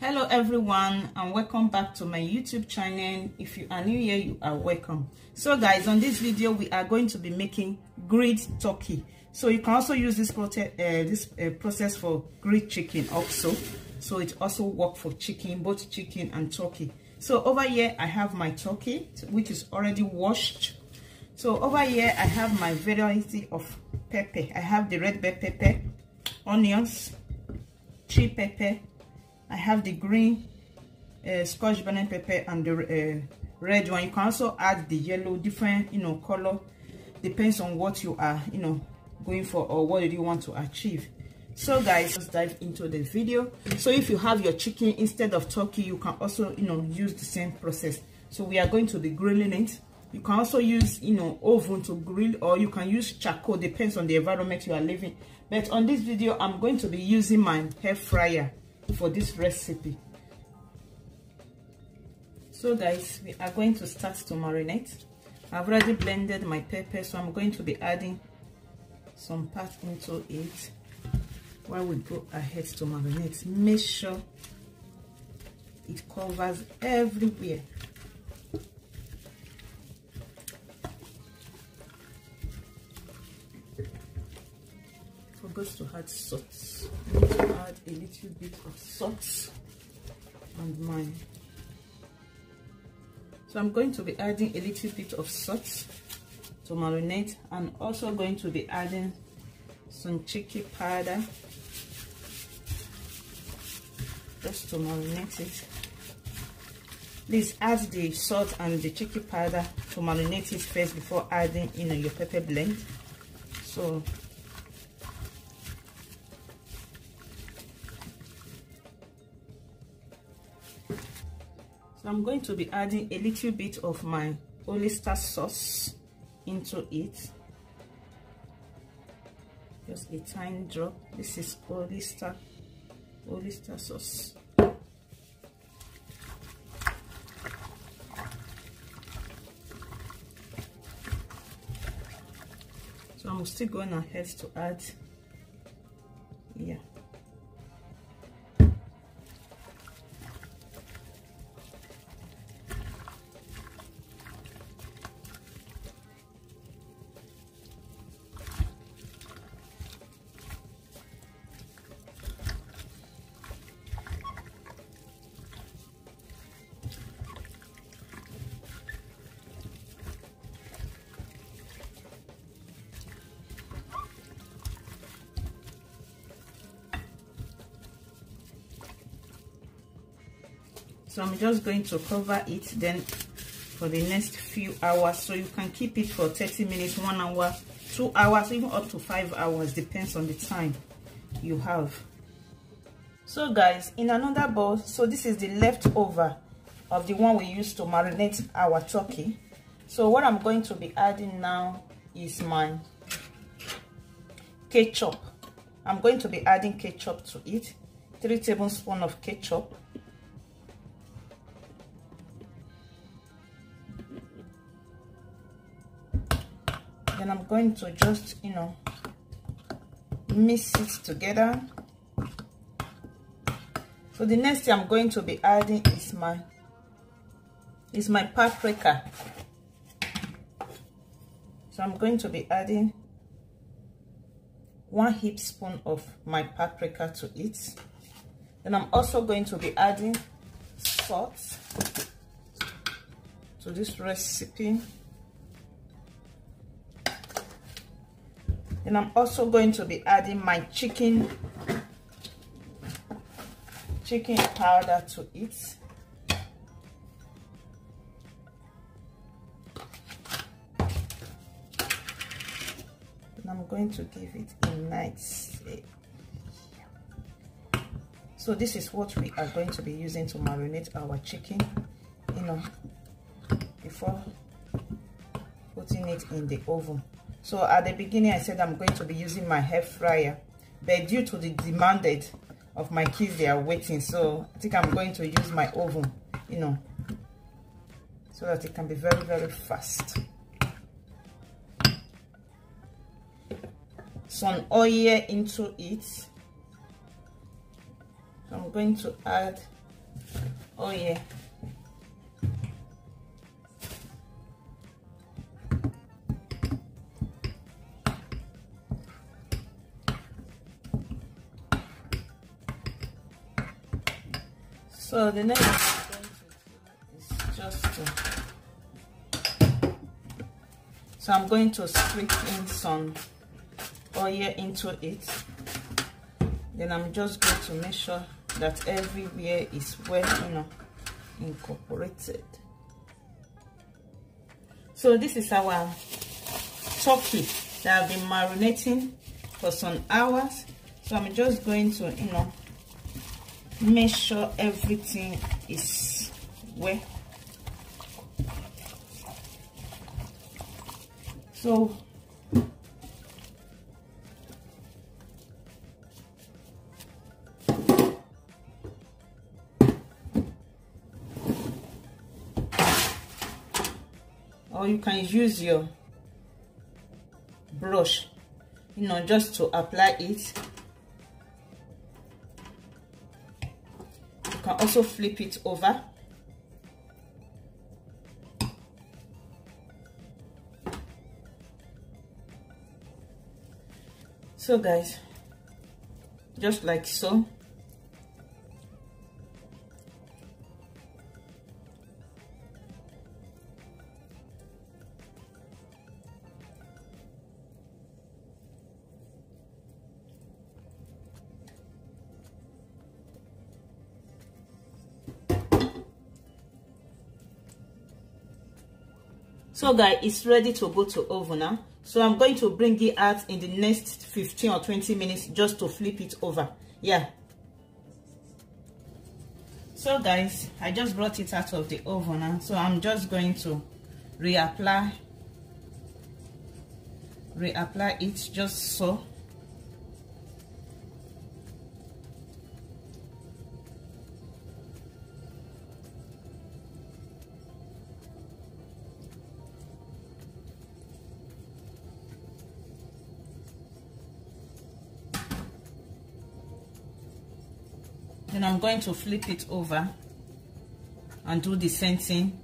Hello everyone, and welcome back to my YouTube channel. If you are new here, you are welcome. So guys, on this video we are going to be making grilled turkey. So you can also use this process for grilled chicken also. So it also works for chicken, both chicken and turkey. So over here I have my turkey, which is already washed. So over here I have my variety of pepper. I have the red bell pepper, onions, chili pepper. I have the green Scotch bonnet pepper and the red one. You can also add the yellow, different color, depends on what you are going for or what do you want to achieve. So guys, let's dive into the video. So if you have your chicken instead of turkey, you can also use the same process. So we are going to be grilling it. You can also use oven to grill, or you can use charcoal, depends on the environment you are living. But on this video I'm going to be using my air fryer for this recipe. So guys, we are going to start to marinate. I've already blended my pepper, so I'm going to be adding some part into it while we go ahead to marinate. Make sure it covers everywhere. Forgot to add salt. I need to add a little bit of salt and mine. So I'm going to be adding a little bit of salt to marinate, and also going to be adding some chicken powder just to marinate it. Please add the salt and the chicken powder to marinate it first before adding your pepper blend. So I'm going to be adding a little bit of my oyster sauce into it. Just a tiny drop. This is oyster sauce. So I'm still going ahead to add, So I'm just going to cover it then for the next few hours. So you can keep it for 30 minutes, 1 hour, 2 hours, even up to 5 hours, depends on the time you have. So guys, in another bowl, so this is the leftover of the one we used to marinate our turkey. So what I'm going to be adding now is my ketchup. I'm going to be adding ketchup to it. 3 tablespoons of ketchup. Then I'm going to just mix it together. So the next thing I'm going to be adding is my paprika. So I'm going to be adding 1 heaped spoon of my paprika to it. Then I'm also going to be adding salt to this recipe. And I'm also going to be adding my chicken powder to it. And I'm going to give it a nice so this is what we are going to be using to marinate our chicken, before putting it in the oven. So at the beginning I said I'm going to be using my air fryer, but due to the demanded of my kids, they are waiting, so I think I'm going to use my oven, so that it can be very, very fast. Some oil into it. So I'm going to add Oh yeah. So the next thing I'm going to do is just to, so I'm going to split in some oil into it. Then I'm just going to make sure that everywhere is well, incorporated. So this is our turkey that I've been marinating for some hours. So I'm just going to, make sure everything is well. So or you can use your brush, just to apply it. You can also flip it over. So guys, just like so. So guys, it's ready to go to oven now. So I'm going to bring it out in the next 15 or 20 minutes just to flip it over. Yeah. So guys, I just brought it out of the oven now. So I'm just going to reapply it just so. Then I'm going to flip it over and do the same thing.